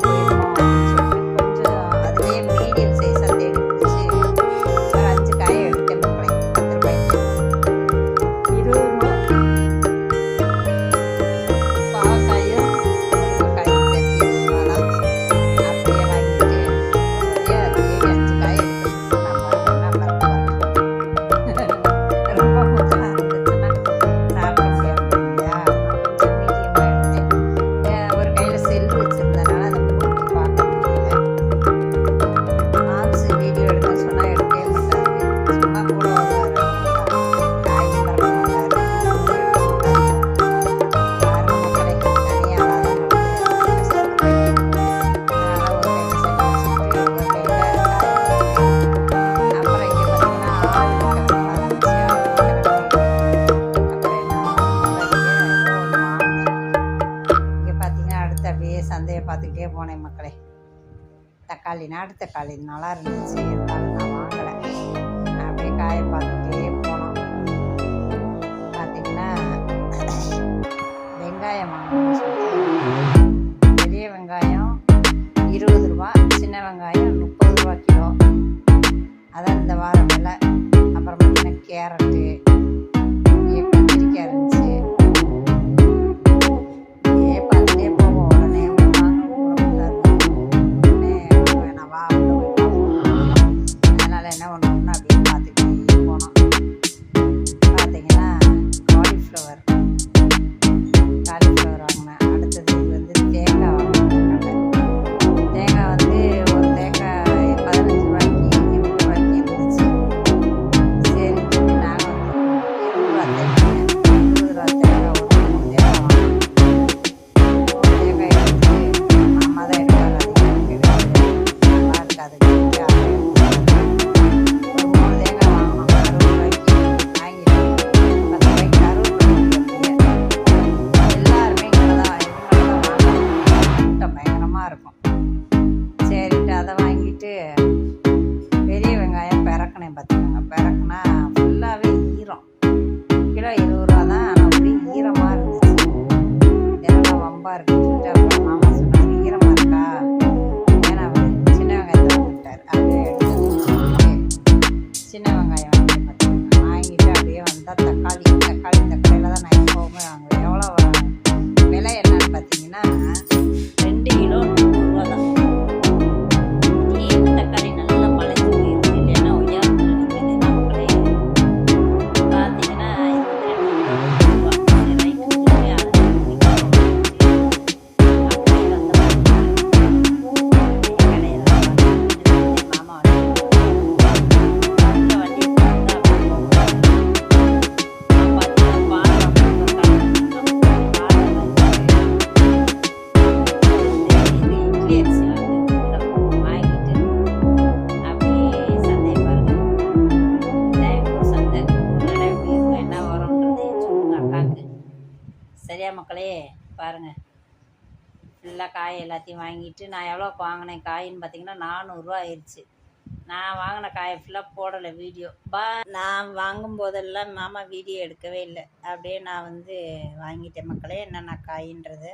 போயிடுமோ அப்படின்னு சொல்லிட்டு கொஞ்சம் அதுலேயே மீடியம் சைஸாக தேடி பிடிச்சி ஒரு 5 காயை எடுத்தேன் மக்களே. 10 ரூபாய்க்கு 20 ரூபா. பாவக்காயும் முருங்கைக்காயும் சேர்த்து 20 ரூபா தான். அப்படியே வாங்கிட்டு ஒரே தேடி 5 காய் எடுத்துட்டு நம்ம ரொம்ப முதலா இருந்துச்சுன்னா சாப்பிட முடியாது இல்லையா? கொஞ்சம் மீடியமாக எடுத்தேன். ஒரு கையில் செல் வச்சுருந்தனால அதை போட்டு பார்க்க முடியல. மாம்சு வீடியோ எடுக்க சொன்னால் எடுக்கவே மாட்டாரு. சும்மா கூட வருவார். காய் பறக்க மாட்டார். பாருங்க மக்களே, தனியாக அதனால் ஒரு கையில் செல் வச்சுட்டு ஒரு கையில் அப்புறம் இங்கே பார்த்தீங்கன்னா ஆள் கிளம்ப ஆரம்பிச்சு. அப்புறம் என்ன வாங்கினேன். இங்கே பார்த்தீங்கன்னா அடுத்து அப்படியே சந்தையை பார்த்துக்கிட்டே போனேன் மக்களே. தக்காளி, நாட்டு தக்காளி நல்லா இருந்துச்சு. இருந்தாலும் நான் வாங்கலை. அப்படியே காயை பார்த்துக்கிட்டே போனோம். பார்த்தீங்கன்னா வெங்காயம் வாங்கணும்னு சொல்லிட்டு பெரிய வெங்காயம் 20 ரூபா, சின்ன வெங்காயம் 30 ரூபா கிலோ. அதான் இந்த வாரம் விலை. அப்புறம் பார்த்தீங்கன்னா கேரட்டு, இங்கே கத்திரிக்காய் இருந்துச்சு. அப்படியே பார்த்துட்டே போவோம். உடனே வாங்க கூடாது. உடனே வேணாம் வா உள்ள போய் பார்ப்போம். அதனால் என்ன பண்ணோம்னா அப்படியே பார்த்துக்கிட்டே போனோம். பார்த்தீங்கன்னா காலிஃப்ளவர் வாங்கினேன். அடுத்தது இது வந்து தேங்காய் வாங்கினேன். தேங்காய் வந்து ஒரு தேங்காய் 15 ரூபாய்க்கு 20 ரூபாய்க்கு இருந்துச்சு. சரின்னு சொல்லி நான் வந்து 20 ரூபா தேங்காய் 20 ரூபா தேங்காய் ஒரு 3 தேங்காய் வாங்கினேன். 3 தேங்காய் எடுத்து மாமா தான் எடுப்பார். அது எனக்கு எடுத்து நல்லா இருக்காது. ஒரு 3 தேங்காய் வாங்கினோம். 60 ரூபாய்க்கு வாங்கிட்டு 10 ரூபாய்க்கு கருவேப்பிலை எல்லாருமே இங்கே தான் வாங்கணும். கூட்டம் பயங்கரமாக இருக்கும். சரின்ட்டு அதை வாங்கிட்டு பெரிய வெங்காயம் பிறக்கினேன். பார்த்துக்கோங்க, பிறக்குனா ஃபுல்லாகவே ஈரம். கிலோ 20 ரூபா தான். ஆனால் அப்படியே ஈரமாக இருந்துச்சு. இதெல்லாம் வம்பா இருக்குன்னு சொல்லிட்டு அப்புறம் மாமா சொன்னார், ஈரமாக இருக்கா ஏன்னா அவர் சின்ன வெங்காயத்தை வாங்கிட்டார். அது எடுத்து சின்ன வெங்காயம் வாங்கி பார்த்துக்கோங்க. வாங்கிட்டு அப்படியே வந்தால் தக்காளி இந்த கடையில் தான் நான் எப்போவுமே வாங்குவேன். எவ்வளோ விலை என்னன்னு பார்த்தீங்கன்னா 2 கிலோ 100 ரூபா தான். இந்த தக்காளி நல்லா பழச்சி போயிருக்கு இல்லைன்னா ஒய்யாரத்தில் நிற்குது. நம்மளே பார்த்தீங்கன்னா இது வந்து 2 கிலோ 100 ரூபா. சரி ரைட்டு சொல்லி அதை அப்படியே வந்து கடையில் மாமா வந்து அந்த வண்டியை பார்த்தா அப்படியே நான் பார்த்தீங்கன்னா பால் வாங்கணும். பால் இது இட்லி அரிசி வந்து வாங்கிட்டு அப்படியே சந்தையை பாருங்க. இதான் எங்கள் ஊர் சந்தை. ஊரில் எப்படி இருக்கும் என்ன வரும்ன்றது சொல்லுங்க அக்காவுக்கு. சரியா மக்களே? பாருங்கள் ஃபுல்லாக காய் எல்லாத்தையும் வாங்கிட்டு நான் எவ்வளோக்கு வாங்கினேன் காயின்னு பார்த்தீங்கன்னா 400 ரூபா ஆயிடுச்சு. நான் வாங்கின காயை ஃபுல்லாக போடலை வீடியோ. நான் வாங்கும் போதெல்லாம் மாமா வீடியோ எடுக்கவே இல்லை. அப்படியே நான் வந்து வாங்கிட்டேன் மக்களே. என்னென்ன காயின்றது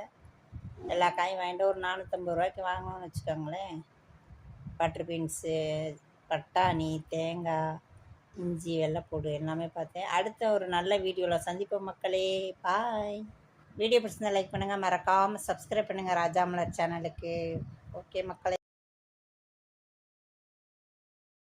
எல்லா காயும் வாங்கிட்டு ஒரு 450 ரூபாய்க்கு வாங்கணும்னு வச்சுக்கோங்களேன். பட்டர் பீன்ஸு, பட்டாணி, தேங்காய், இஞ்சி, வெள்ளைப்பூடு எல்லாமே பார்த்தேன். அடுத்த ஒரு நல்ல வீடியோவில் சந்திப்போம் மக்களே. பாய். வீடியோ பிடிச்சிருந்தா லைக் பண்ணுங்கள். மறக்காமல் சப்ஸ்கிரைப் பண்ணுங்கள் ராஜாமலர் சேனலுக்கு. ஓகே மக்களே.